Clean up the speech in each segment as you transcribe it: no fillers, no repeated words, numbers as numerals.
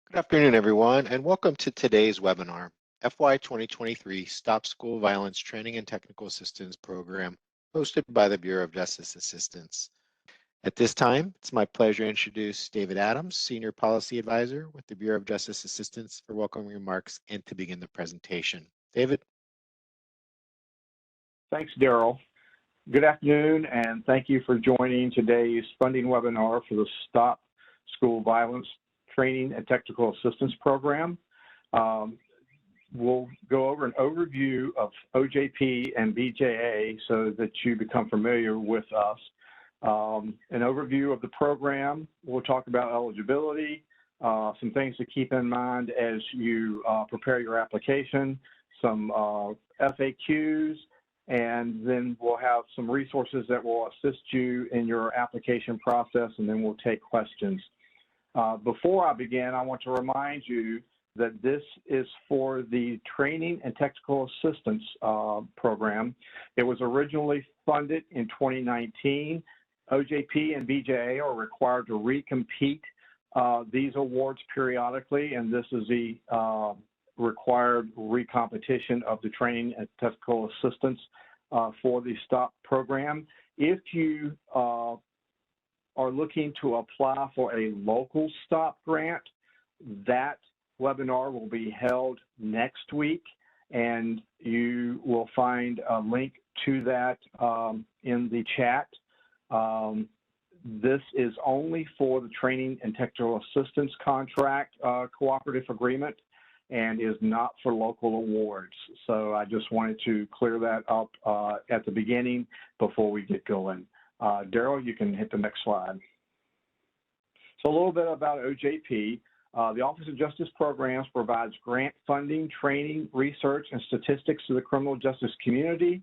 Good afternoon, everyone, and welcome to today's webinar, FY 2023 Stop School Violence Training and Technical Assistance Program, hosted by the Bureau of Justice Assistance. At this time, it's my pleasure to introduce David Adams, Senior Policy Advisor with the Bureau of Justice Assistance, for welcoming remarks and to begin the presentation. David? Thanks, Daryl. Good afternoon, and thank you for joining today's funding webinar for the Stop School Violence Training and Technical Assistance Program. We'll go over an overview of OJP and BJA so that you become familiar with us. An overview of the program. We'll talk about eligibility, some things to keep in mind as you prepare your application, some FAQs, and then we'll have some resources that will assist you in your application process, and then we'll take questions. Before I begin, I want to remind you that this is for the Training and Technical Assistance Program. It was originally funded in 2019. OJP and BJA are required to recompete these awards periodically, and this is the required recompetition of the Training and Technical Assistance for the STOP program. If you are looking to apply for a local STOP grant, that webinar will be held next week, and you will find a link to that in the chat. This is only for the Training and Technical Assistance Contract Cooperative Agreement and is not for local awards. So I just wanted to clear that up at the beginning before we get going. Daryl, you can hit the next slide. So a little bit about OJP. The Office of Justice Programs provides grant funding, training, research, and statistics to the criminal justice community.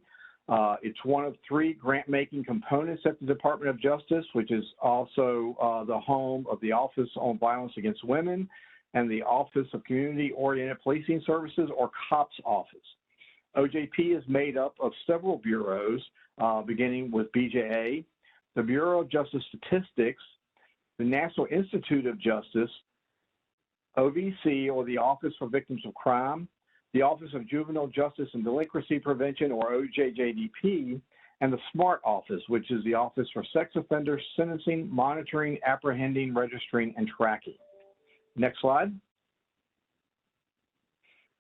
It's one of 3 grant-making components at the Department of Justice, which is also the home of the Office on Violence Against Women and the Office of Community-Oriented Policing Services, or COPS office. OJP is made up of several bureaus, beginning with BJA, the Bureau of Justice Statistics, the National Institute of Justice, OVC, or the Office for Victims of Crime, the Office of Juvenile Justice and Delinquency Prevention, or OJJDP, and the SMART Office, which is the Office for Sex Offender Sentencing, Monitoring, Apprehending, Registering, and Tracking. Next slide.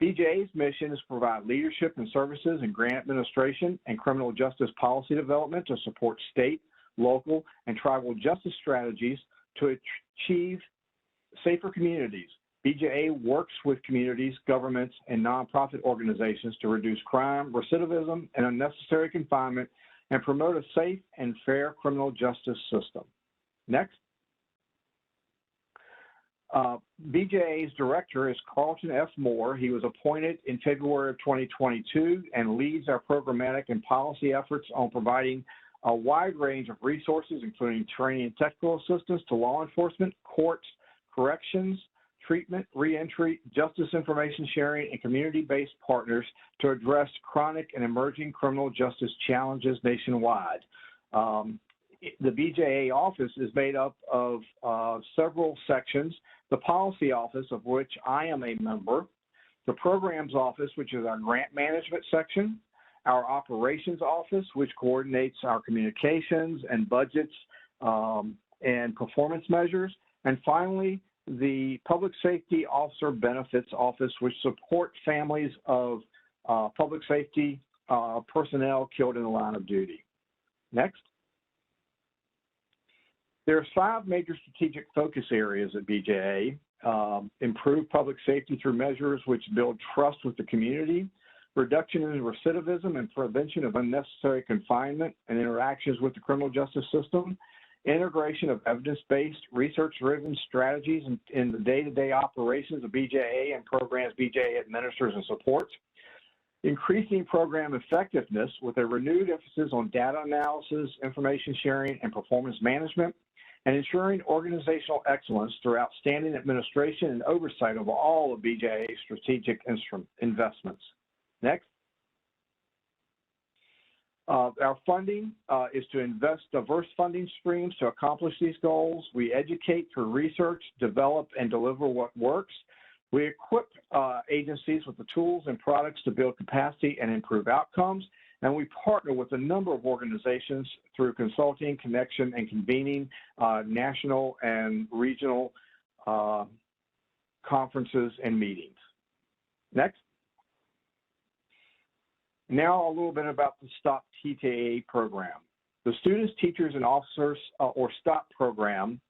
BJA's mission is to provide leadership and services in grant administration and criminal justice policy development to support state, local, and tribal justice strategies to achieve safer communities. BJA works with communities, governments, and nonprofit organizations to reduce crime, recidivism, and unnecessary confinement, and promote a safe and fair criminal justice system. Next. BJA's director is Carlton F. Moore. He was appointed in February of 2022 and leads our programmatic and policy efforts on providing a wide range of resources, including training and technical assistance to law enforcement, courts, corrections, treatment, reentry, justice information sharing, and community-based partners to address chronic and emerging criminal justice challenges nationwide. The BJA office is made up of several sections: the policy office, of which I am a member, the programs office, which is our grant management section, our operations office, which coordinates our communications and budgets and performance measures, and finally, the Public Safety Officer Benefits Office, which support families of public safety personnel killed in the line of duty. Next. There are 5 major strategic focus areas at BJA. Improve public safety through measures which build trust with the community, reduction in recidivism and prevention of unnecessary confinement and interactions with the criminal justice system, integration of evidence-based, research-driven strategies in the day-to-day operations of BJA and programs BJA administers and supports, increasing program effectiveness with a renewed emphasis on data analysis, information sharing, and performance management, and ensuring organizational excellence through outstanding administration and oversight of all of BJA's strategic investments. Next. Our funding is to invest diverse funding streams to accomplish these goals. We educate through research, develop, and deliver what works. We equip agencies with the tools and products to build capacity and improve outcomes. And we partner with a number of organizations through consulting, connection, and convening national and regional conferences and meetings. Next. Now a little bit about the STOP TTAA program. The Students, Teachers, and Officers, or STOP program,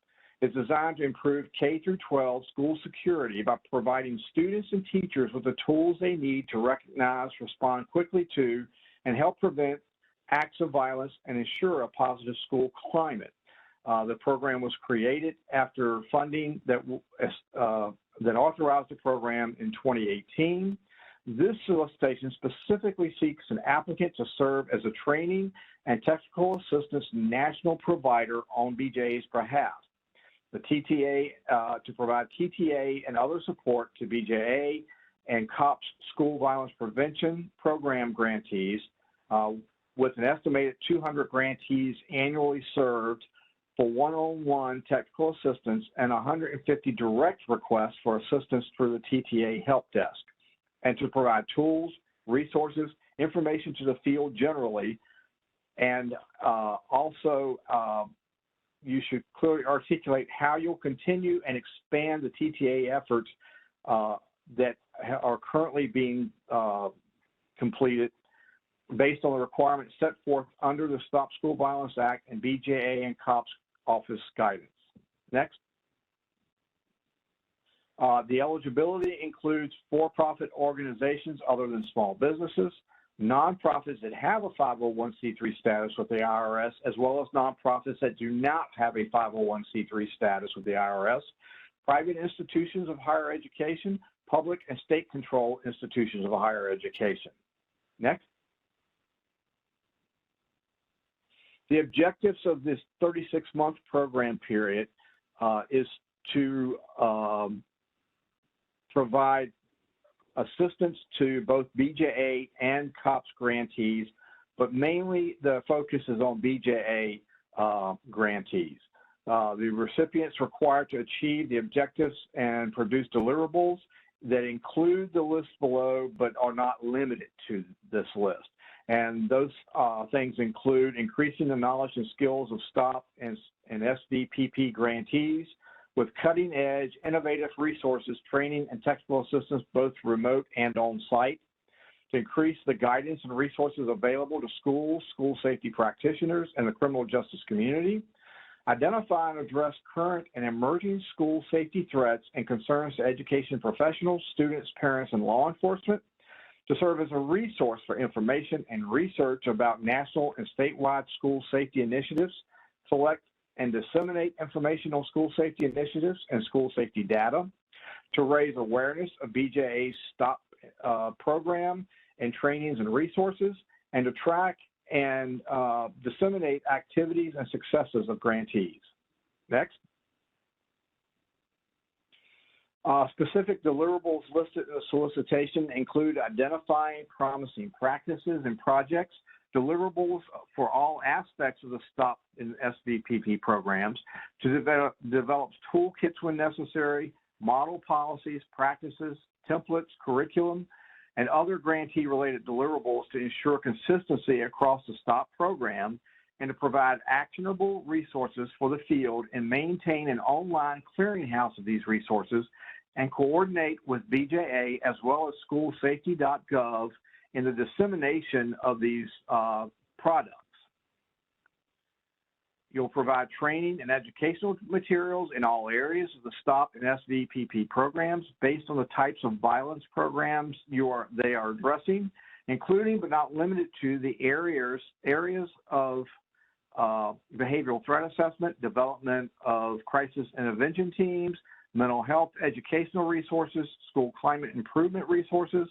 is designed to improve K-12 school security by providing students and teachers with the tools they need to recognize, respond quickly to, and help prevent acts of violence and ensure a positive school climate. The program was created after funding that authorized the program in 2018. This solicitation specifically seeks an applicant to serve as a training and technical assistance national provider on BJA's behalf. The TTA, to provide TTA and other support to BJA and COPS school violence prevention program grantees, with an estimated 200 grantees annually served for one-on-one technical assistance and 150 direct requests for assistance through the TTA help desk, and to provide tools, resources, information to the field generally, and also you should clearly articulate how you'll continue and expand the TTA efforts that are currently being completed based on the requirements set forth under the Stop School Violence Act and BJA and COPS office guidance. Next. The eligibility includes for-profit organizations other than small businesses, nonprofits that have a 501c3 status with the IRS, as well as nonprofits that do not have a 501c3 status with the IRS, private institutions of higher education, public and state-controlled institutions of higher education. Next. The objectives of this 36-month program period is to provide assistance to both BJA and COPS grantees, but mainly the focus is on BJA grantees. The recipients required to achieve the objectives and produce deliverables that include the list below, but are not limited to this list. And those things include increasing the knowledge and skills of STOP and SVPP grantees with cutting-edge, innovative resources, training, and technical assistance, both remote and on-site, to increase the guidance and resources available to schools, school safety practitioners, and the criminal justice community, identify and address current and emerging school safety threats and concerns to education professionals, students, parents, and law enforcement, to serve as a resource for information and research about national and statewide school safety initiatives, select and disseminate information on school safety initiatives and school safety data, to raise awareness of BJA's STOP program and trainings and resources, and to track and disseminate activities and successes of grantees. Next. Specific deliverables listed in the solicitation include identifying promising practices and projects, deliverables for all aspects of the STOP and SVPP programs, to develop toolkits when necessary, model policies, practices, templates, curriculum, and other grantee-related deliverables to ensure consistency across the STOP program, and to provide actionable resources for the field and maintain an online clearinghouse of these resources and coordinate with BJA as well as schoolsafety.gov in the dissemination of these products. You'll provide training and educational materials in all areas of the STOP and SVPP programs based on the types of violence programs they are addressing, including but not limited to the areas of behavioral threat assessment, development of crisis intervention teams, mental health educational resources, school climate improvement resources,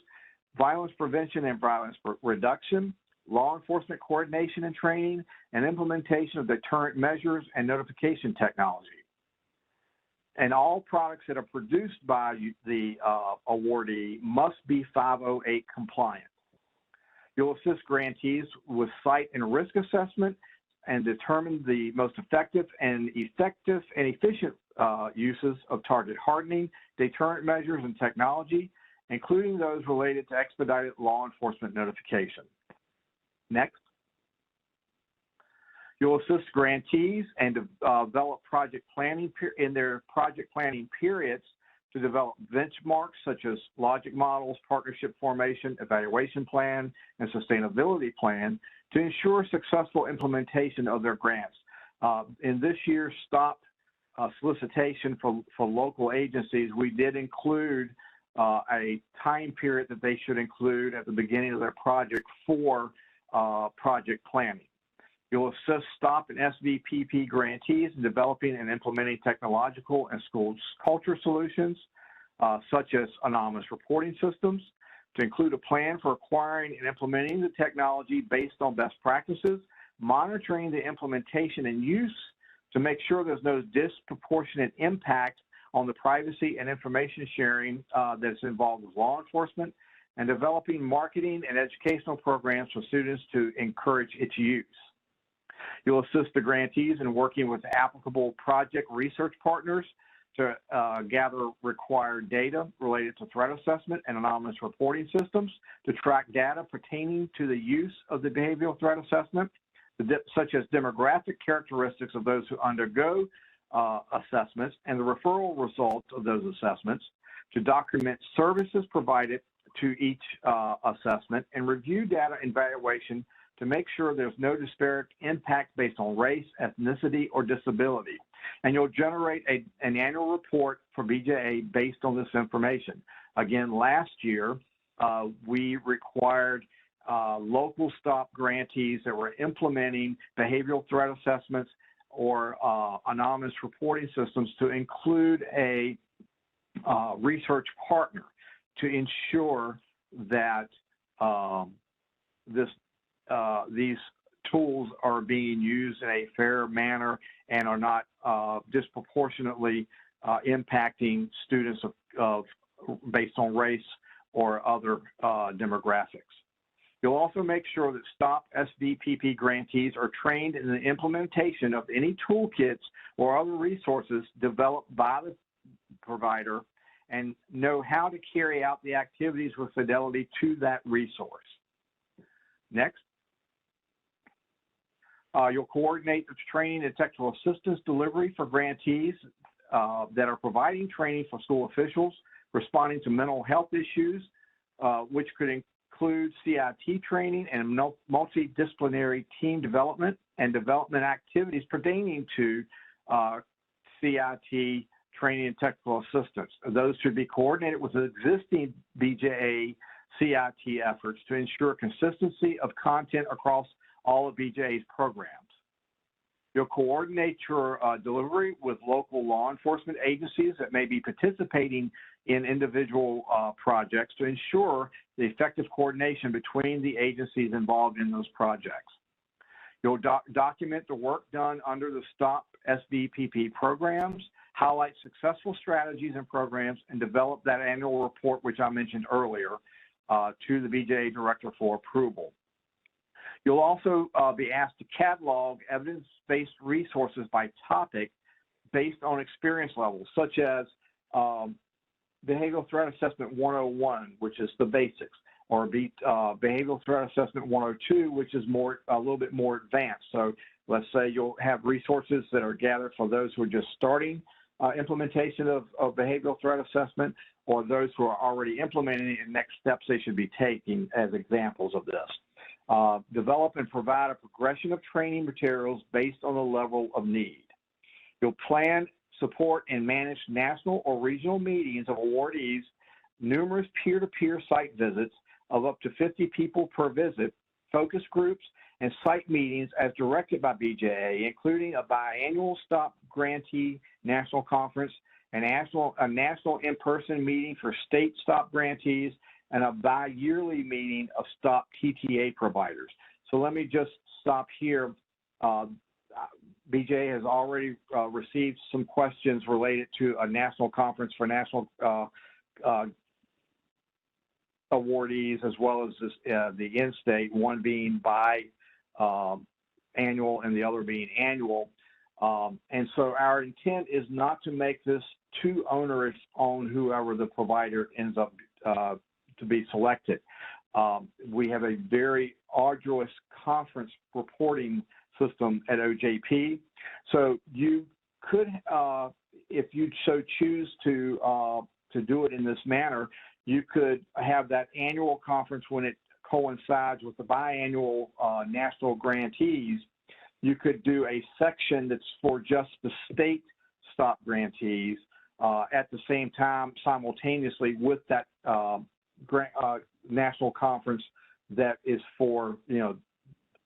violence prevention and violence reduction, law enforcement coordination and training, and implementation of deterrent measures and notification technology. And all products that are produced by the awardee must be 508 compliant. You'll assist grantees with site and risk assessment and determine the most effective and efficient uses of target hardening, deterrent measures, and technology, including those related to expedited law enforcement notification. Next. You'll assist grantees and develop project planning in their project planning periods to develop benchmarks such as logic models, partnership formation, evaluation plan, and sustainability plan to ensure successful implementation of their grants. In this year's STOP solicitation for local agencies, we did include a time period that they should include at the beginning of their project for project planning. You'll assist STOP and SVPP grantees in developing and implementing technological and school culture solutions, such as anonymous reporting systems, to include a plan for acquiring and implementing the technology based on best practices, monitoring the implementation and use to make sure there's no disproportionate impact on the privacy and information sharing that's involved with law enforcement, and developing marketing and educational programs for students to encourage its use. You'll assist the grantees in working with applicable project research partners to gather required data related to threat assessment and anonymous reporting systems, to track data pertaining to the use of the behavioral threat assessment, such as demographic characteristics of those who undergo assessments and the referral results of those assessments, to document services provided to each assessment, and review data evaluation to make sure there's no disparate impact based on race, ethnicity, or disability. And you'll generate an annual report for BJA based on this information. Again, last year, we required local STOP grantees that were implementing behavioral threat assessments or anonymous reporting systems to include a research partner to ensure that these tools are being used in a fair manner and are not disproportionately impacting students based on race or other demographics. You'll also make sure that STOP SVPP grantees are trained in the implementation of any toolkits or other resources developed by the provider and know how to carry out the activities with fidelity to that resource. Next. You'll coordinate the training and technical assistance delivery for grantees that are providing training for school officials responding to mental health issues, which could include CIT training and multidisciplinary team development and development activities pertaining to CIT training and technical assistance. Those should be coordinated with existing BJA CIT efforts to ensure consistency of content across all of BJA's programs. You'll coordinate your delivery with local law enforcement agencies that may be participating in individual projects to ensure the effective coordination between the agencies involved in those projects. You'll document the work done under the STOP SVPP programs, highlight successful strategies and programs, and develop that annual report, which I mentioned earlier, to the BJA director for approval. You'll also be asked to catalog evidence-based resources by topic based on experience levels, such as Behavioral Threat Assessment 101, which is the basics, or Behavioral Threat Assessment 102, which is a little bit more advanced. So let's say you'll have resources that are gathered for those who are just starting implementation of behavioral threat assessment, or those who are already implementing it and next steps they should be taking as examples of this. Develop and provide a progression of training materials based on the level of need. You'll plan, support, and manage national or regional meetings of awardees, numerous peer-to-peer site visits of up to 50 people per visit, focus groups, and site meetings as directed by BJA, including a biannual STOP grantee national conference, a national in-person meeting for state STOP grantees, and a bi-yearly meeting of STOP TTA providers. So let me just stop here. BJA has already received some questions related to a national conference for national awardees as well as the in-state, one being annual and the other being annual. And so our intent is not to make this too onerous on whoever the provider ends up to be selected. We have a very arduous conference reporting system at OJP. So you could, if you so choose to do it in this manner, you could have that annual conference when it coincides with the biannual national grantees. You could do a section that's for just the state STOP grantees at the same time, simultaneously with that national conference that is for,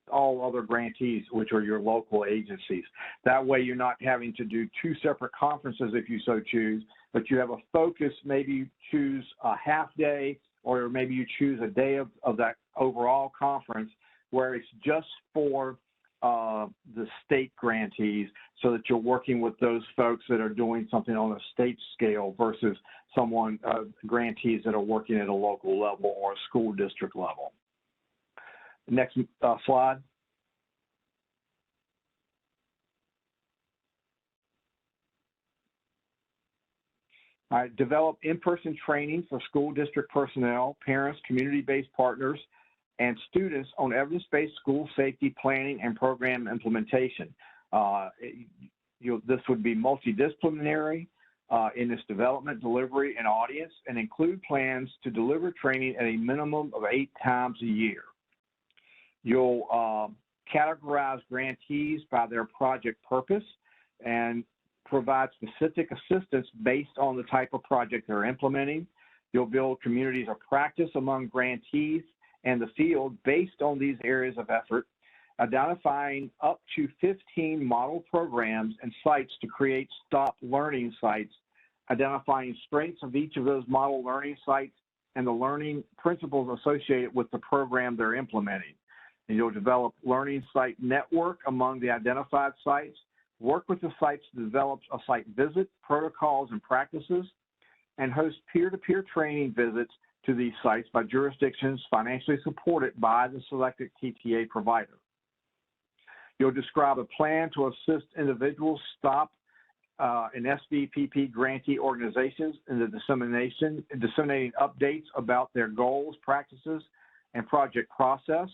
all other grantees, which are your local agencies. That way you're not having to do two separate conferences if you so choose, but you have a focus. Maybe you choose a half day, or maybe you choose a day of that overall conference where it's just for the state grantees, so that you're working with those folks that are doing something on a state scale versus grantees that are working at a local level or a school district level. Next slide. All right, develop in-person training for school district personnel, parents, community-based partners, and students on evidence-based school safety planning and program implementation. This would be multidisciplinary in its development, delivery, and audience, and include plans to deliver training at a minimum of 8 times a year. You'll categorize grantees by their project purpose and provide specific assistance based on the type of project they're implementing. You'll build communities of practice among grantees and the field based on these areas of effort, identifying up to 15 model programs and sites to create STOP learning sites, identifying strengths of each of those model learning sites and the learning principles associated with the program they're implementing. And you'll develop learning site network among the identified sites, work with the sites to develop a site visit, protocols, and practices, and host peer-to-peer training visits to these sites by jurisdictions financially supported by the selected TTA provider. You'll describe a plan to assist individuals, STOP, and SBPP grantee organizations in the disseminating updates about their goals, practices, and project process.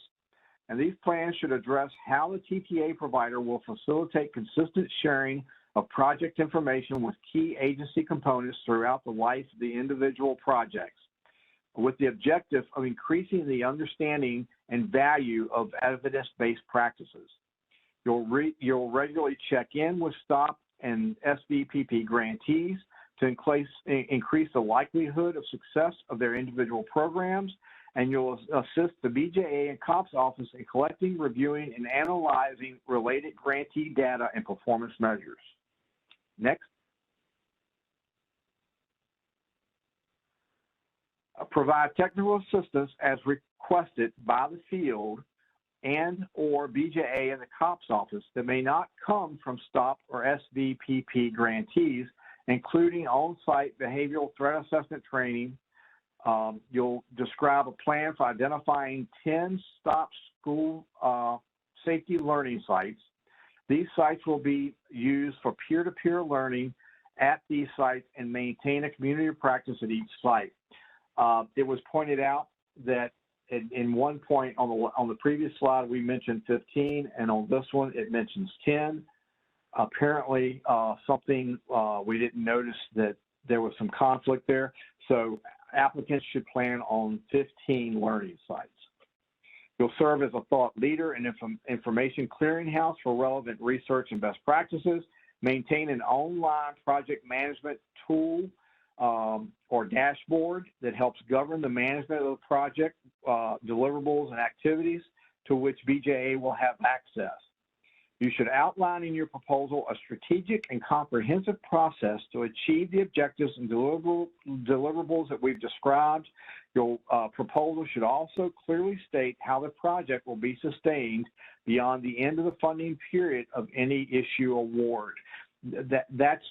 And these plans should address how the TTA provider will facilitate consistent sharing of project information with key agency components throughout the life of the individual projects, with the objective of increasing the understanding and value of evidence-based practices. You'll regularly check in with STOP and SBPP grantees to increase the likelihood of success of their individual programs, and you'll assist the BJA and COPS office in collecting, reviewing, and analyzing related grantee data and performance measures. Next. Provide technical assistance as requested by the field and or BJA and the COPS office that may not come from STOP or SBPP grantees, including on-site behavioral threat assessment training. You'll describe a plan for identifying 10 STOP school safety learning sites. These sites will be used for peer-to-peer learning at these sites and maintain a community of practice at each site. It was pointed out that in one point on the previous slide, we mentioned 15, and on this one, it mentions 10. Apparently, something we didn't notice that there was some conflict there. So applicants should plan on 15 learning sites. You'll serve as a thought leader and information clearinghouse for relevant research and best practices, maintain an online project management tool or dashboard that helps govern the management of the project, deliverables, and activities to which BJA will have access. You should outline in your proposal a strategic and comprehensive process to achieve the objectives and deliverables that we've described. Your proposal should also clearly state how the project will be sustained beyond the end of the funding period of any issue award. That's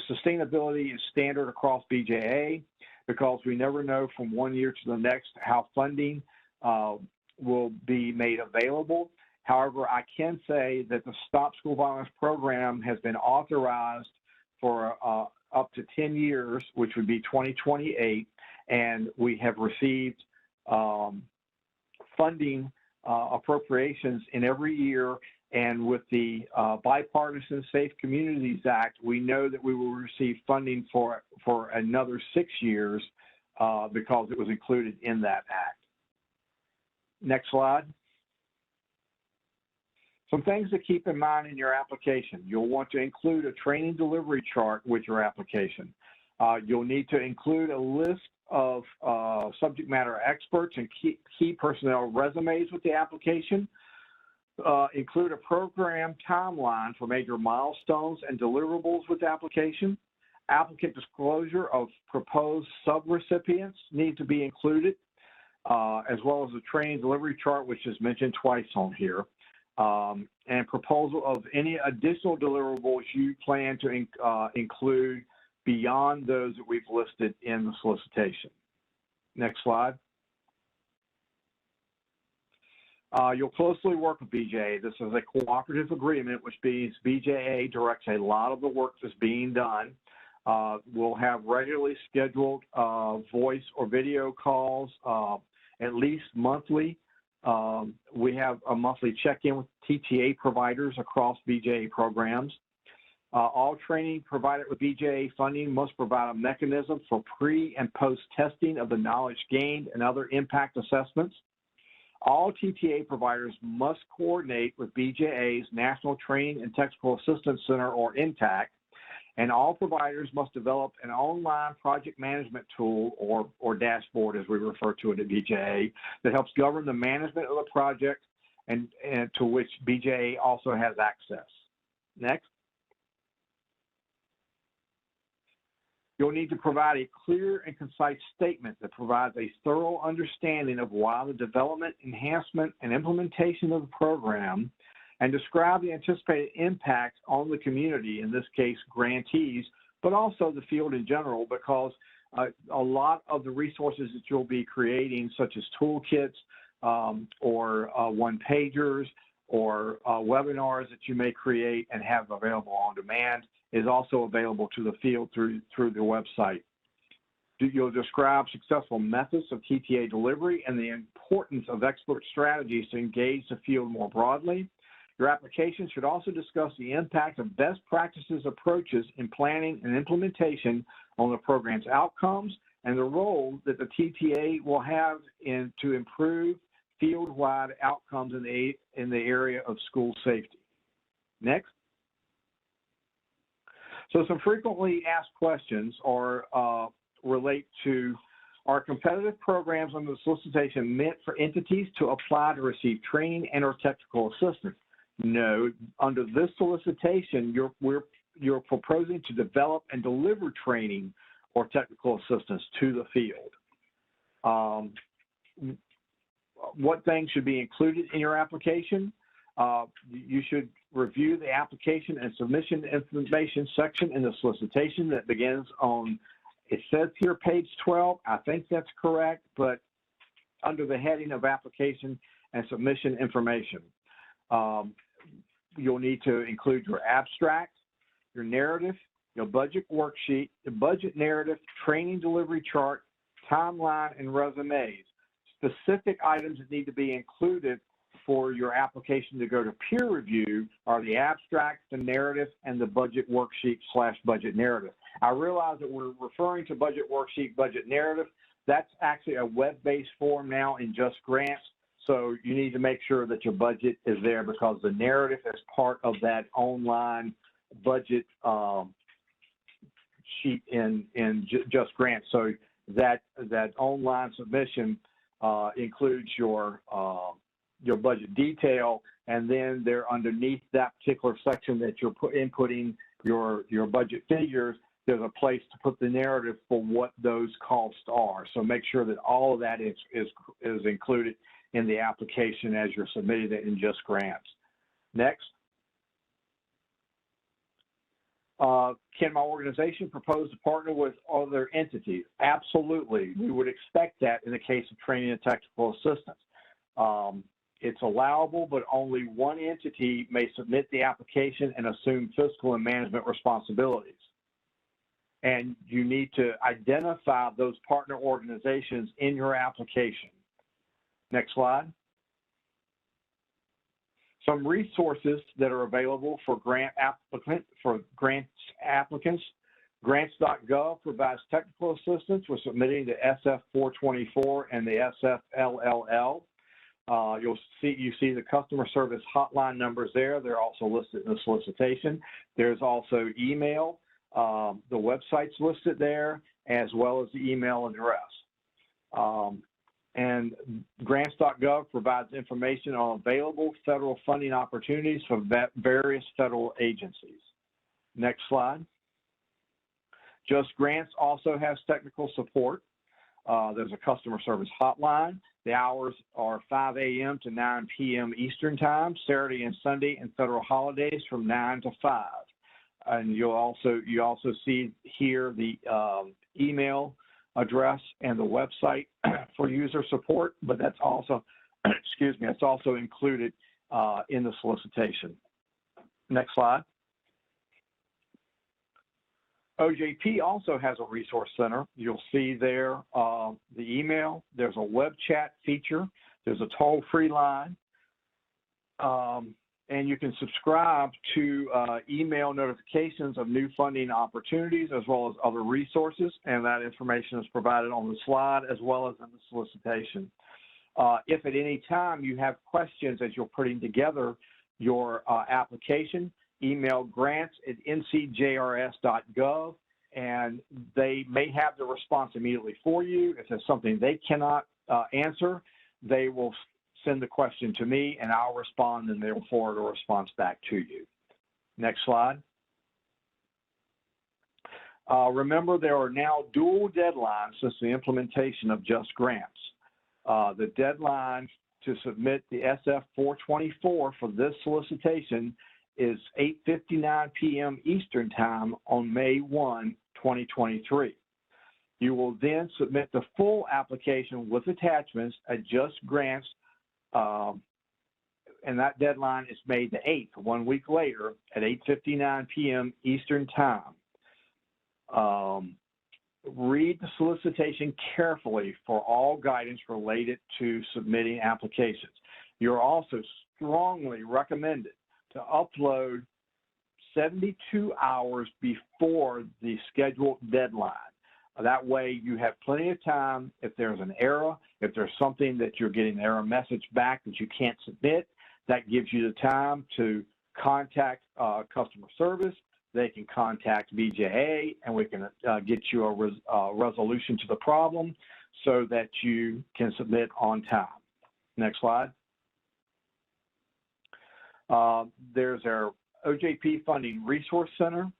sustainability is standard across BJA. because we never know from one year to the next how funding will be made available. However, I can say that the Stop School Violence program has been authorized for up to 10 years, which would be 2028, and we have received funding appropriations in every year. And with the Bipartisan Safe Communities Act, we know that we will receive funding for another 6 years because it was included in that act. Next slide. Some things to keep in mind in your application. You'll want to include a training delivery chart with your application. You'll need to include a list of subject matter experts and key personnel resumes with the application. Include a program timeline for major milestones and deliverables with the application. Applicant disclosure of proposed subrecipients need to be included, as well as a training delivery chart, which is mentioned twice on here. And proposal of any additional deliverables you plan to include beyond those that we've listed in the solicitation. Next slide. You'll closely work with BJA. This is a cooperative agreement, which means BJA directs a lot of the work that's being done. We'll have regularly scheduled voice or video calls, at least monthly. We have a monthly check-in with TTA providers across BJA programs. All training provided with BJA funding must provide a mechanism for pre- and post-testing of the knowledge gained and other impact assessments. All TTA providers must coordinate with BJA's National Training and Technical Assistance Center, or NTAC, and all providers must develop an online project management tool, or dashboard as we refer to it at BJA, that helps govern the management of the project and to which BJA also has access. Next. You'll need to provide a clear and concise statement that provides a thorough understanding of why the development, enhancement, and implementation of the program, and describe the anticipated impact on the community, in this case, grantees, but also the field in general, because a lot of the resources that you'll be creating, such as toolkits or one-pagers or webinars that you may create and have available on demand, is also available to the field through the website. You'll describe successful methods of TTA delivery and the importance of expert strategies to engage the field more broadly. Your application should also discuss the impact of best practices approaches in planning and implementation on the program's outcomes and the role that the TTA will have to improve field-wide outcomes in the area of school safety. Next. So some frequently asked questions relate to, are competitive programs under the solicitation meant for entities to apply to receive training and or technical assistance? No, under this solicitation, you're proposing to develop and deliver training or technical assistance to the field. What things should be included in your application? You should review the application and submission information section in the solicitation that begins on, it says here page 12, I think that's correct, but under the heading of application and submission information. You'll need to include your abstract, your narrative, your budget worksheet, the budget narrative, training delivery chart, timeline, and resumes. Specific items that need to be included for your application to go to peer review are the abstract, the narrative, and the budget worksheet / budget narrative. I realize that we're referring to budget worksheet, budget narrative. That's actually a web-based form now in Just Grants, so you need to make sure that your budget is there, because the narrative is part of that online budget sheet in Just Grants. So that online submission includes your budget detail, and then there underneath that particular section that you're inputting your budget figures, there's a place to put the narrative for what those costs are. So make sure that all of that is included in the application as you're submitting it in Just Grants. Next. Can my organization propose to partner with other entities? Absolutely. We would expect that in the case of training and technical assistance. It's allowable, but only one entity may submit the application and assume fiscal and management responsibilities. And you need to identify those partner organizations in your application. Next slide. Some resources that are available for grants applicants. Grants.gov provides technical assistance with submitting the SF-424 and the SF-LLL. You see the customer service hotline numbers there. They're also listed in the solicitation. There's also email. The website's listed there, as well as the email address. And grants.gov provides information on available federal funding opportunities for various federal agencies. Next slide. Just Grants also has technical support. There's a customer service hotline. The hours are 5 a.m. to 9 p.m. Eastern Time, Saturday and Sunday, and federal holidays from 9 to 5. And you also see here the email address and the website for user support, but that's also, excuse me, that's also included in the solicitation. Next slide. OJP also has a resource center. You'll see there the email. There's a web chat feature. There's a toll-free line. And you can subscribe to email notifications of new funding opportunities as well as other resources, and that information is provided on the slide as well as in the solicitation. If at any time you have questions as you're putting together your application, email grants@ncjrs.gov, and they may have the response immediately for you. If there's something they cannot answer, they will send the question to me, and I'll respond, and they will forward a response back to you. Next slide. Remember, there are now dual deadlines since the implementation of Just Grants. The deadline to submit the SF-424 for this solicitation is 8:59 p.m. Eastern Time on May 1, 2023. You will then submit the full application with attachments at Just Grants, and that deadline is May the 8th, 1 week later at 8:59 p.m. Eastern Time. Read the solicitation carefully for all guidance related to submitting applications. You're also strongly recommended to upload 72 hours before the scheduled deadline. That way you have plenty of time. If there's an error, if there's something that you're getting an error message back that you can't submit, that gives you the time to contact customer service. They can contact BJA, and we can get you a resolution to the problem so that you can submit on time. Next slide. There's our OJP Funding Resource Center,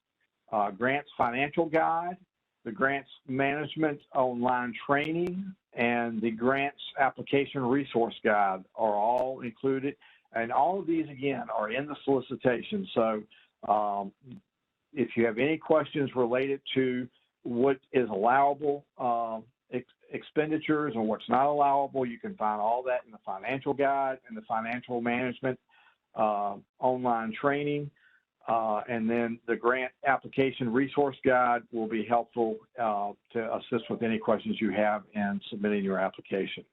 Grants Financial Guide, the Grants Management Online Training, and the Grants Application Resource Guide are all included. And all of these, again, are in the solicitation. So if you have any questions related to what is allowable expenditures and what's not allowable, you can find all that in the financial guide and the financial management online training. And then the grant application resource guide will be helpful to assist with any questions you have in submitting your application.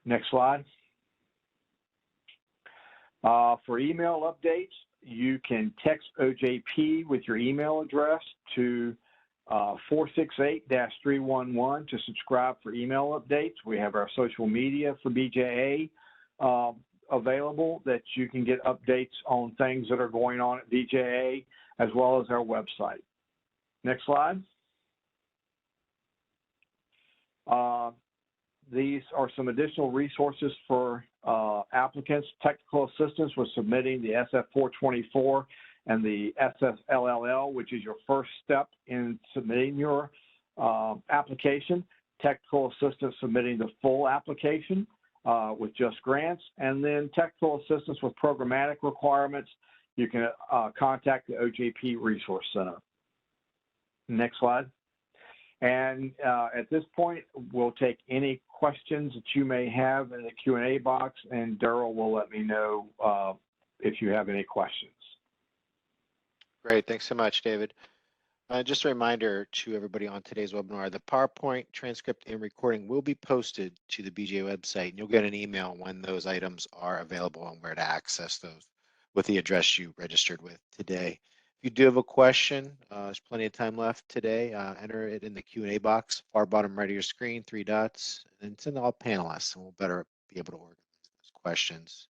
Next slide. For email updates, you can text OJP with your email address to 468-311 to subscribe for email updates. We have our social media for BJA available that you can get updates on things that are going on at BJA, as well as our website. Next slide. These are some additional resources for applicants. Technical assistance with submitting the SF-424 and the SF-LLL, which is your first step in submitting your application. Technical assistance submitting the full application with Just Grants, and then technical assistance with programmatic requirements. You can contact the OJP Resource Center. Next slide. And at this point, we'll take any questions that you may have in the Q&A box, and Daryl will let me know if you have any questions. Great, thanks so much, David. Just a reminder to everybody on today's webinar, the PowerPoint transcript and recording will be posted to the BJ website, and you'll get an email when those items are available and where to access those with the address you registered with today. If you do have a question, there's plenty of time left today. Enter it in the Q&A box, far bottom right of your screen, 3 dots, and send all panelists, and we'll better be able to organize those questions.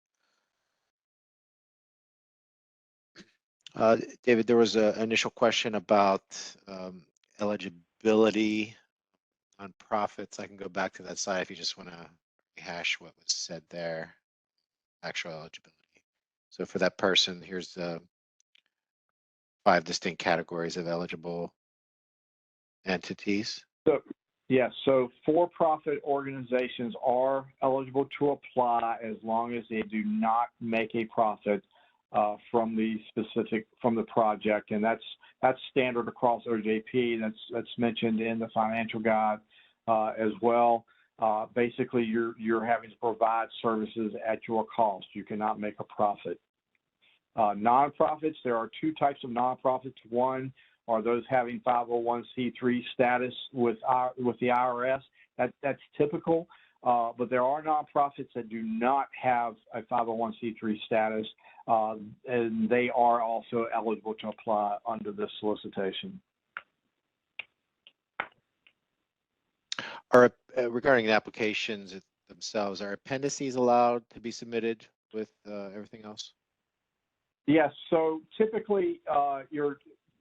David, there was an initial question about eligibility on profits. I can go back to that slide if you just want to rehash what was said there, actual eligibility. So for that person, here's the 5 distinct categories of eligible entities. So, yes, so for-profit organizations are eligible to apply as long as they do not make a profit from the project, and that's standard across OJP. That's mentioned in the financial guide as well. Basically, you're having to provide services at your cost. You cannot make a profit. Nonprofits, there are 2 types of nonprofits. One are those having 501c3 status with the IRS. That's typical, but there are nonprofits that do not have a 501c3 status, and they are also eligible to apply under this solicitation. Regarding the applications themselves, are appendices allowed to be submitted with everything else? Yes, so typically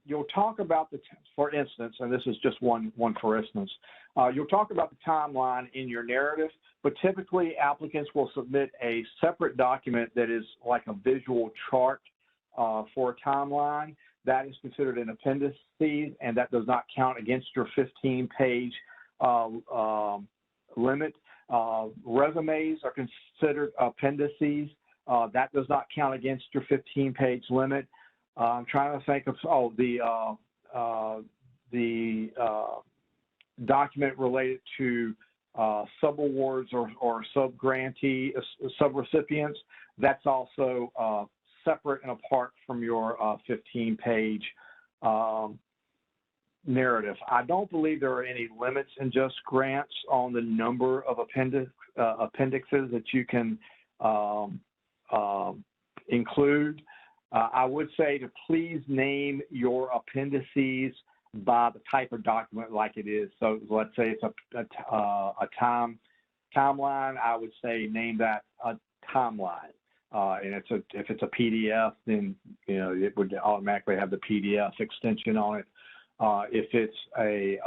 you'll talk about for instance, and this is just one for instance, you'll talk about the timeline in your narrative, but typically applicants will submit a separate document that is like a visual chart for a timeline. That is considered an appendix, and that does not count against your 15-page limit. Resumes are considered appendices. That does not count against your 15-page limit. I'm trying to think of the document related to subawards or sub-grantee, sub-recipients. That's also separate and apart from your 15-page narrative. I don't believe there are any limits in just grants on the number of appendixes that you can include. I would say to please name your appendices by the type of document like it is. So let's say it's a timeline. I would say name that a timeline. And if it's a PDF, then it would automatically have the PDF extension on it. If it's a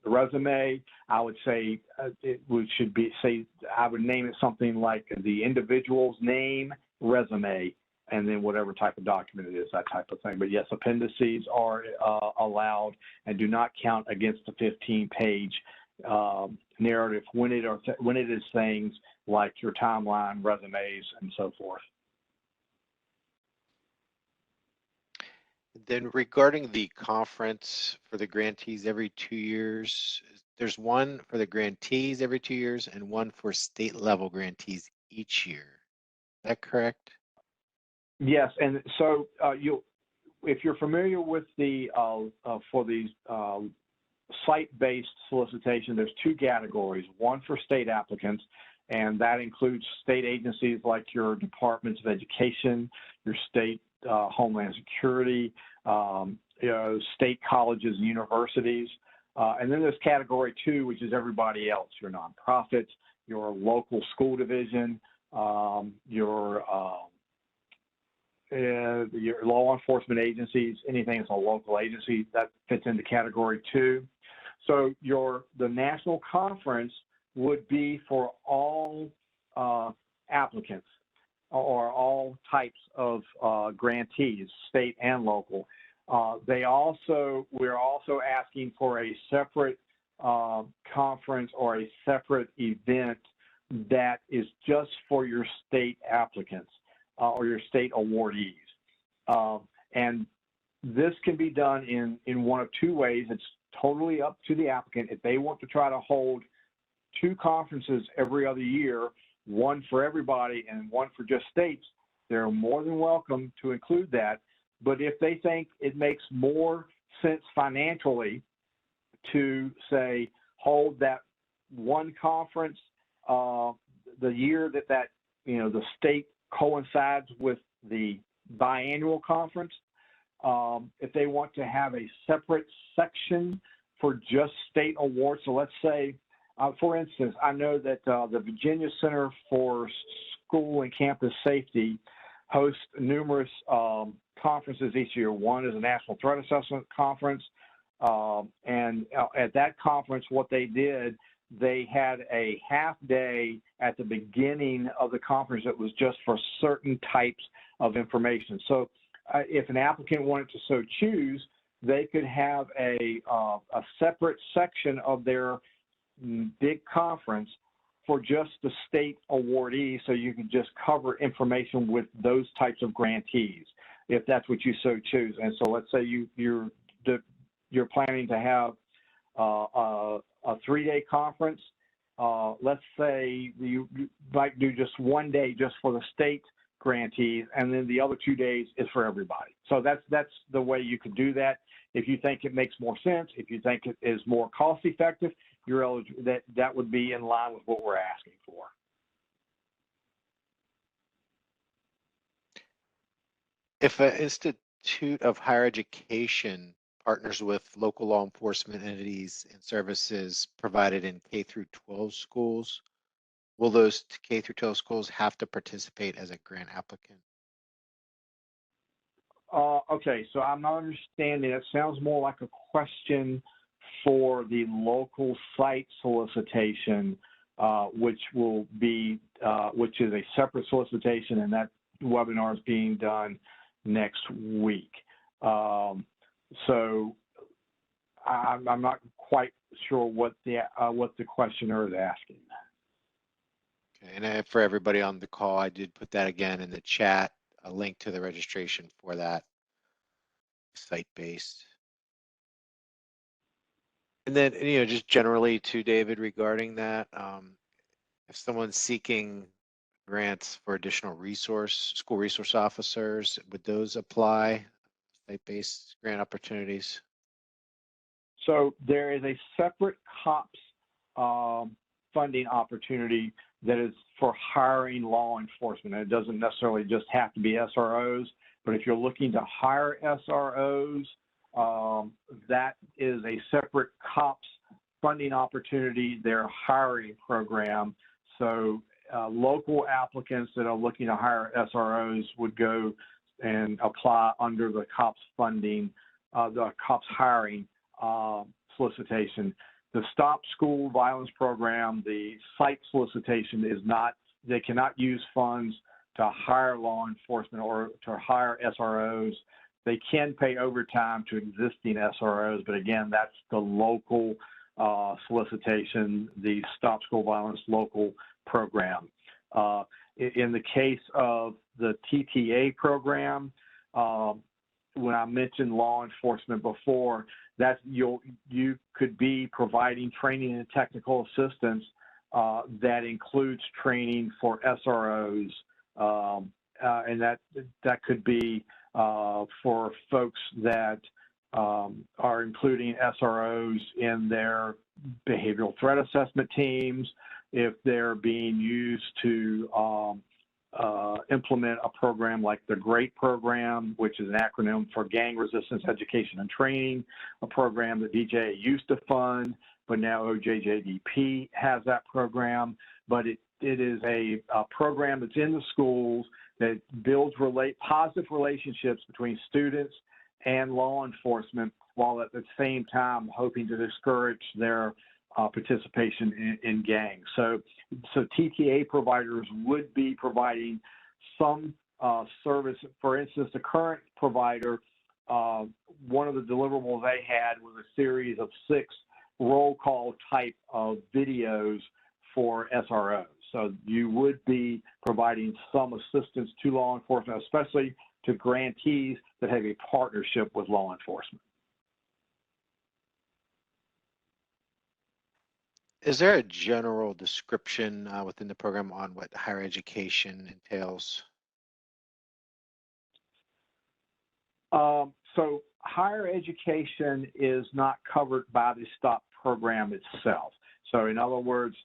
resume, I would say I would name it something like the individual's name, resume, and then whatever type of document it is, that type of thing. But yes, appendices are allowed and do not count against the 15-page narrative when it is things like your timeline, resumes, and so forth. Then regarding the conference for the grantees every 2 years, there's one for the grantees every 2 years and one for state level grantees each year. Is that correct? Yes, and so if you're familiar with the for these site-based solicitation, there's 2 categories. One for state applicants, and that includes state agencies like your departments of education, your state Homeland Security, state colleges and universities. And then there's category 2, which is everybody else, your nonprofits, your local school division, your law enforcement agencies, anything that's a local agency, that fits into category 2. So the national conference would be for all applicants or all types of grantees, state and local. We're also asking for a separate conference or a separate event that is just for your state applicants or your state awardees. And this can be done in one of two ways. It's totally up to the applicant. If they want to try to hold 2 conferences every other year, one for everybody and one for just states, they're more than welcome to include that. But if they think it makes more sense financially to, say, hold that one conference the year that the state coincides with the biannual conference, if they want to have a separate section for just state awards. So let's say, for instance, I know that the Virginia Center for School and Campus Safety hosts numerous conferences each year. One is a National Threat Assessment Conference. And at that conference, what they did, they had a half day at the beginning of the conference that was just for certain types of information. So if an applicant wanted to so choose, they could have a separate section of their big conference for just the state awardees, so you can just cover information with those types of grantees, if that's what you so choose. And so let's say you're planning to have a 3-day conference. Let's say you might do just 1 day just for the state grantees, and then the other 2 days is for everybody. So that's the way you could do that. If you think it makes more sense, if you think it is more cost effective, you're eligible. That would be in line with what we're asking for. If an institute of higher education partners with local law enforcement entities and services provided in K through 12 schools, will those K through 12 schools have to participate as a grant applicant? Okay, so I'm not understanding. It sounds more like a question for the local site solicitation, which is a separate solicitation, and that webinar is being done next week. So I'm not quite sure what the questioner is asking. Okay, and for everybody on the call, I did put that again in the chat, a link to the registration for that site-based. And then, just generally to David regarding that, if someone's seeking grants for additional school resource officers, would those apply, site-based grant opportunities? So there is a separate COPS funding opportunity that is for hiring law enforcement. And it doesn't necessarily just have to be SROs, but if you're looking to hire SROs, that is a separate COPS funding opportunity, their hiring program. So local applicants that are looking to hire SROs would go and apply under the COPS funding, the COPS hiring solicitation. The Stop School Violence Program, the site solicitation is not, they cannot use funds to hire law enforcement or to hire SROs. They can pay overtime to existing SROs, but again, that's the local solicitation, the Stop School Violence local program. In the case of the TTA program, when I mentioned law enforcement before, that you could be providing training and technical assistance that includes training for SROs, and that could be for folks that are including SROs in their behavioral threat assessment teams, if they're being used to implement a program like the GREAT program, which is an acronym for Gang Resistance Education and Training, a program that DJA used to fund, but now OJJDP has that program. But it is a program that's in the schools that builds positive relationships between students and law enforcement, while at the same time hoping to discourage their participation in gangs. So TTA providers would be providing some service. For instance, the current provider, one of the deliverables they had was a series of 6 roll call type of videos for SROs. So you would be providing some assistance to law enforcement, especially to grantees that have a partnership with law enforcement. Is there a general description within the program on what higher education entails? So higher education is not covered by the STOP program itself. So in other words,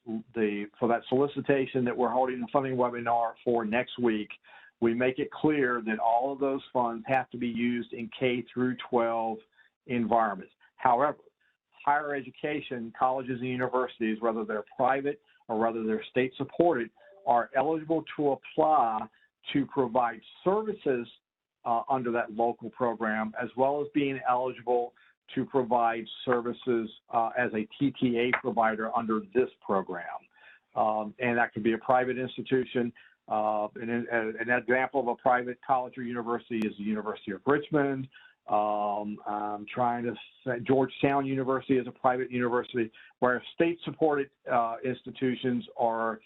for that solicitation that we're holding the funding webinar for next week, we make it clear that all of those funds have to be used in K through 12 environments. However, higher education, colleges and universities, whether they're private or whether they're state supported, are eligible to apply to provide services under that local program, as well as being eligible to provide services as a TTA provider under this program. And that could be a private institution. An example of a private college or university is the University of Richmond. I'm trying to say Georgetown University is a private university, where state-supported institutions are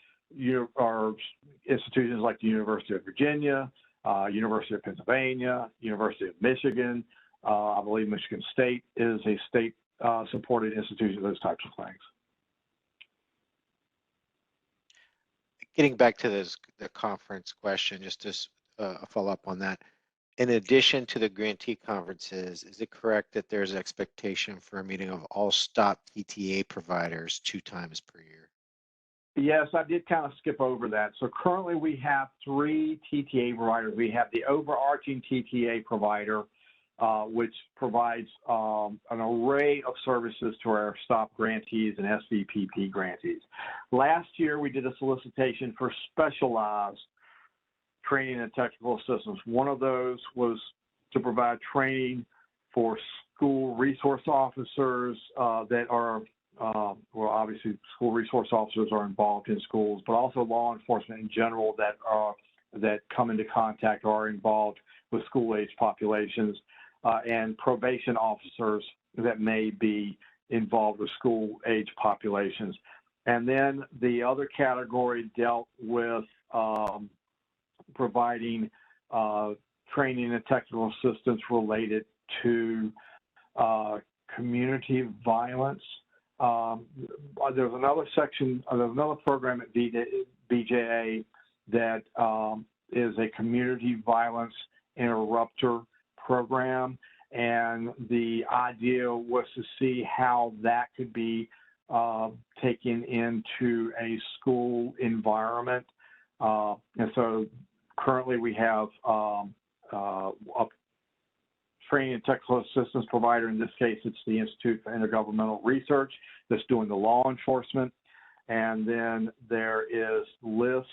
institutions like the University of Virginia, University of Pennsylvania, University of Michigan. I believe Michigan State is a state-supported institution, those types of things. Getting back to the conference question, just to follow up on that. In addition to the grantee conferences, is it correct that there's an expectation for a meeting of all STOP TTA providers 2 times per year? Yes, I did kind of skip over that. So currently we have 3 TTA providers. We have the overarching TTA provider, which provides an array of services to our STOP grantees and SVPP grantees. Last year, we did a solicitation for specialized training and technical assistance. One of those was to provide training for school resource officers that are, well, obviously school resource officers are involved in schools, but also law enforcement in general that come into contact or are involved with school-age populations, and probation officers that may be involved with school-age populations. And then the other category dealt with providing training and technical assistance related to community violence. There's another section, there's another program at BJA that is a community violence interrupter program, and the idea was to see how that could be taken into a school environment. And so currently we have a training and technical assistance provider. In this case, it's the Institute for Intergovernmental Research that's doing the law enforcement. And then there is LISC,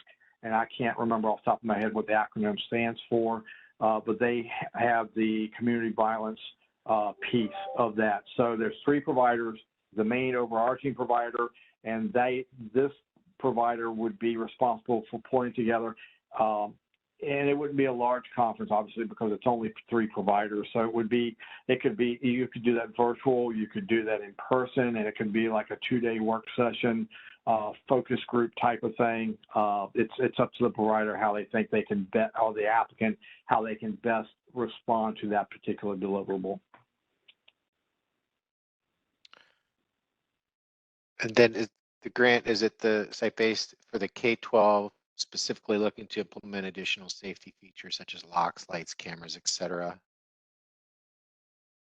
and I can't remember off the top of my head what the acronym stands for, but they have the community violence piece of that. So there's 3 providers, the main overarching provider, and this provider would be responsible for putting together, and it wouldn't be a large conference, obviously, because it's only 3 providers. So you could do that virtual, you could do that in person, and it could be like a 2-day work session, focus group type of thing. It's up to the provider how they think they can or the applicant, how they can best respond to that particular deliverable. And then the grant, is it the site-based for the K-12, specifically looking to implement additional safety features such as locks, lights, cameras, etc.?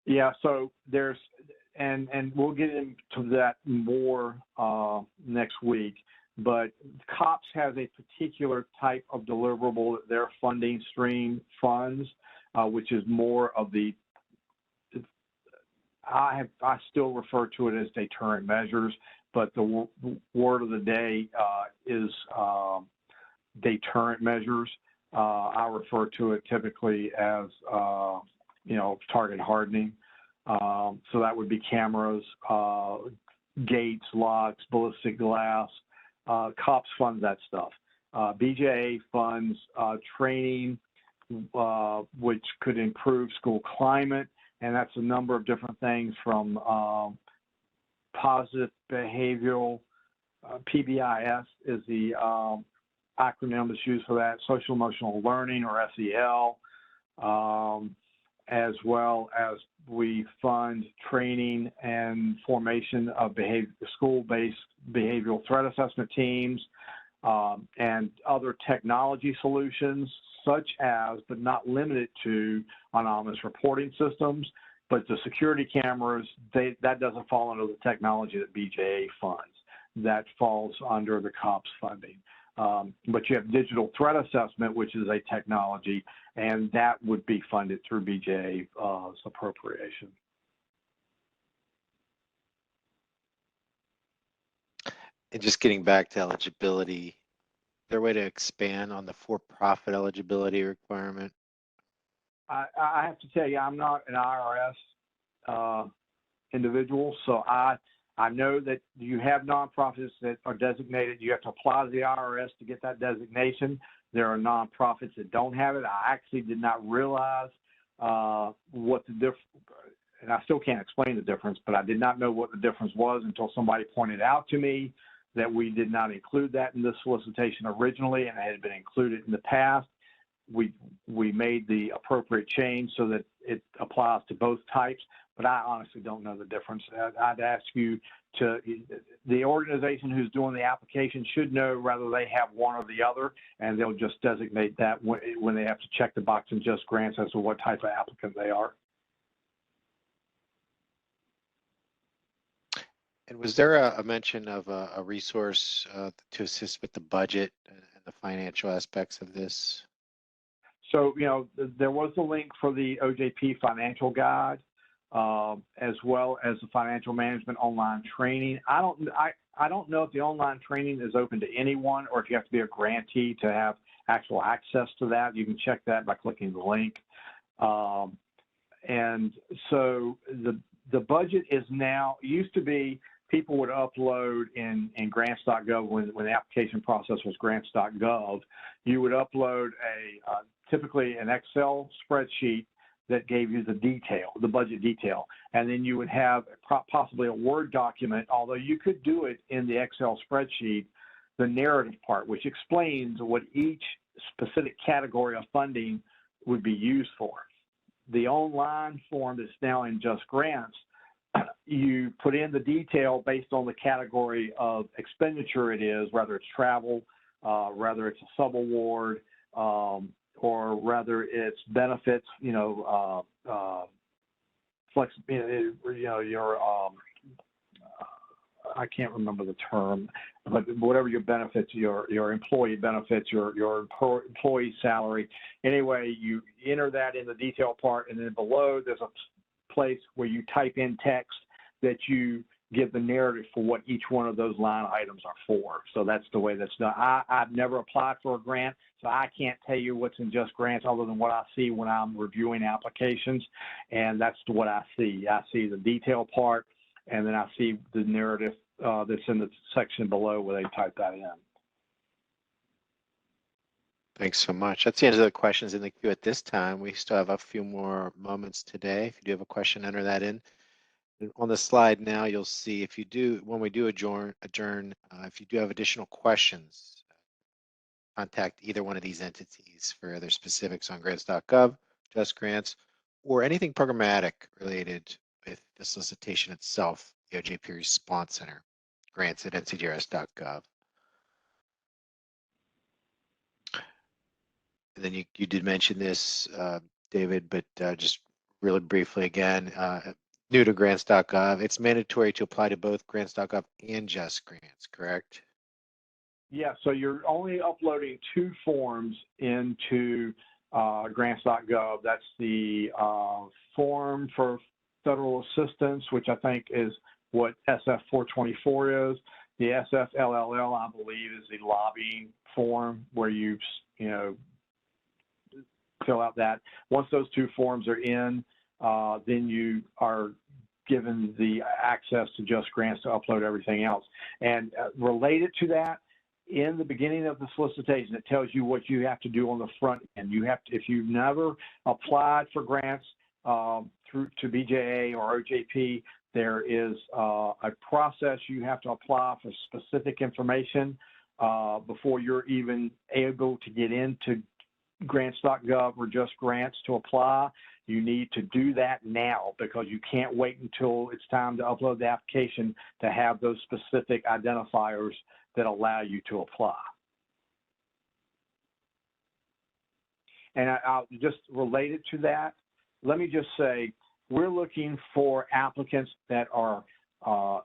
Yeah, so there's, and we'll get into that more next week, but COPS has a particular type of deliverable that their funding stream funds, which is more of the, I still refer to it as deterrent measures, but the word of the day is deterrent measures. I refer to it typically as, target hardening. So that would be cameras, gates, locks, ballistic glass. COPS funds that stuff. BJA funds training, which could improve school climate, and that's a number of different things from positive behavioral, PBIS is the acronym that's used for that, social emotional learning, or SEL, as well as we fund training and formation of school-based behavioral threat assessment teams, and other technology solutions such as, but not limited to, anonymous reporting systems. But the security cameras, that doesn't fall under the technology that BJA funds. That falls under the COPS funding. But you have digital threat assessment, which is a technology, and that would be funded through BJA's appropriation. And just getting back to eligibility, is there a way to expand on the for-profit eligibility requirement? I have to tell you, I'm not an IRS individual, so I know that you have nonprofits that are designated. You have to apply to the IRS to get that designation. There are nonprofits that don't have it. I actually did not realize what the difference, and I still can't explain the difference, but I did not know what the difference was until somebody pointed out to me that we did not include that in this solicitation originally, and it had been included in the past. We made the appropriate change so that it applies to both types, but I honestly don't know the difference. I'd ask you to, the organization who's doing the application should know whether they have one or the other, and they'll just designate that when they have to check the box in Just Grants as to what type of applicant they are. And was there a mention of a resource to assist with the budget and the financial aspects of this? So, you know, there was a link for the OJP financial guide, as well as the financial management online training. I don't know if the online training is open to anyone or if you have to be a grantee to have actual access to that. You can check that by clicking the link. And so the budget is now, used to be people would upload in grants.gov when the application process was grants.gov. You would upload typically an Excel spreadsheet that gave you the detail, the budget detail. And then you would have possibly a Word document, although you could do it in the Excel spreadsheet, the narrative part, which explains what each specific category of funding would be used for. The online form that's now in Just Grants, you put in the detail based on the category of expenditure it is, whether it's travel, whether it's a subaward, or whether it's benefits, I can't remember the term, but whatever your benefits, your employee benefits, your employee salary. Anyway, you enter that in the detail part, and then below there's a place where you type in text that you give the narrative for what each one of those line items are for. So that's the way that's done. I've never applied for a grant, so I can't tell you what's in Just Grants other than what I see when I'm reviewing applications, and that's what I see. I see the detail part, and then I see the narrative that's in the section below where they type that in. Thanks so much. That's the end of the questions in the queue at this time. We still have a few more moments today. If you do have a question, enter that in. On the slide now, you'll see if you do, when we do adjourn, if you do have additional questions, contact either one of these entities for other specifics on grants.gov, Just Grants, or anything programmatic related with the solicitation itself, the OJP Response Center, grants@ncdrs.gov. And then you did mention this, David, but just really briefly again, new to grants.gov, it's mandatory to apply to both grants.gov and Just Grants, correct? Yeah, so you're only uploading 2 forms into grants.gov. That's the form for federal assistance, which I think is what SF 424 is. The SF LLL, I believe, is the lobbying form where you fill out that. Once those 2 forms are in, then you are given the access to Just Grants to upload everything else. And related to that, in the beginning of the solicitation, it tells you what you have to do on the front end. You have to, if you've never applied for grants through to BJA or OJP, there is a process you have to apply for specific information before you're even able to get into grants.gov or just grants to apply, you need to do that now because you can't wait until it's time to upload the application to have those specific identifiers that allow you to apply. And I'll just related to that, let me just say, we're looking for applicants that are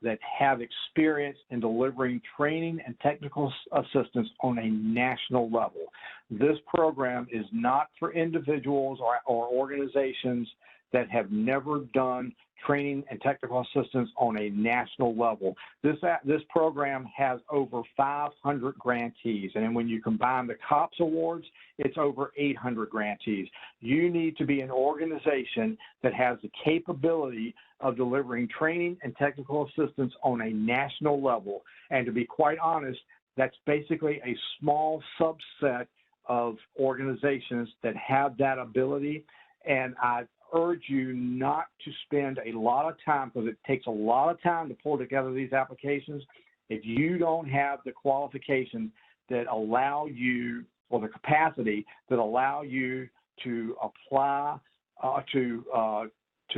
that have experience in delivering training and technical assistance on a national level. This program is not for individuals or organizations that have never done training and technical assistance on a national level. This program has over 500 grantees, and when you combine the COPS awards, it's over 800 grantees. You need to be an organization that has the capability of delivering training and technical assistance on a national level. And to be quite honest, that's basically a small subset of organizations that have that ability. And I urge you not to spend a lot of time, because it takes a lot of time to pull together these applications. If you don't have the qualifications that allow you, or the capacity that allow you to apply to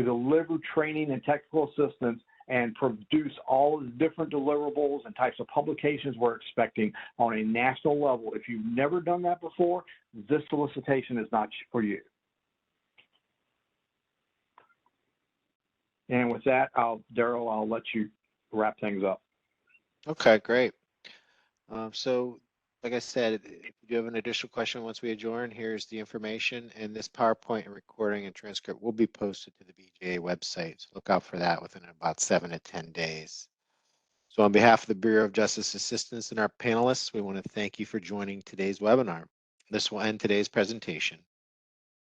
deliver training and technical assistance and produce all of the different deliverables and types of publications we're expecting on a national level, if you've never done that before, this solicitation is not for you. And with that, Daryl, I'll let you wrap things up. Okay, great. So like I said, if you have an additional question once we adjourn, here's the information, and this PowerPoint and recording and transcript will be posted to the BJA website. So look out for that within about 7 to 10 days. So on behalf of the Bureau of Justice Assistance and our panelists, we want to thank you for joining today's webinar. This will end today's presentation.